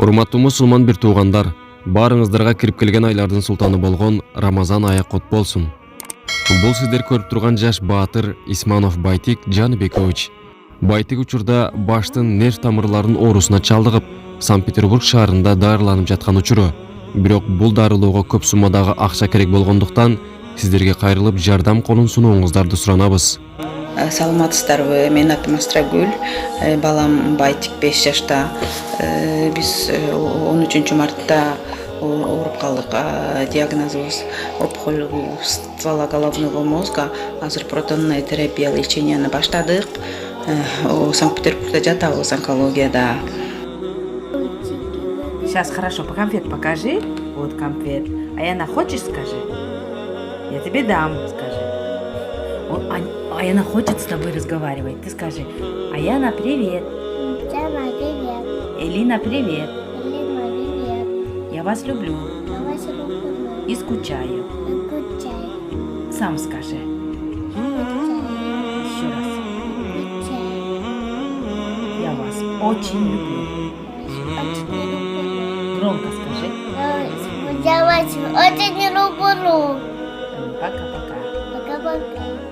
Урматтуу мусулман бир туугандар, баарыңыздарга кирип келген айлардын султаны болгон Рамазан айы кут болсун. Бул сиздер көрүп турган жаш баатыр Исманов Байтик Жаныбекович. Байтик учурда баштын нерв тамырларынын оорусуна чалдыгып, Санкт-Петербург шаарында дарыланып жаткан учуру. Бирок бул дарылоого көп суммадагы акча керек болгондуктан сиздерге кайрылып жардам колун сунууңуздарды суранабыз. Саламатсыздарбы? Менин атым Астрагүл, балам Байтик 5 жашта. Биз 13 мартта ооруп калдык. Диагнозубуз опухоль ствола головного мозга. Азыр протонная терапия леченияны баштадык. Санкт-Петербургда жатабыз, онкологияда. Сейчас, хорошо, по конфет покажи. Вот конфет. Аяна, хочешь, скажи? Я тебе дам, скажи. Аяна хочет с тобой разговаривать. Ты скажи. Аяна, привет. Тема, привет. Элина, привет. Элина, привет. Я вас люблю Я вас люблю. и скучаю. Скучай. Сам скажи. Еще раз. Скучай. Я вас очень люблю. Очень люблю. Громко скажи. Я вас очень люблю. Пока-пока. Пока-пока.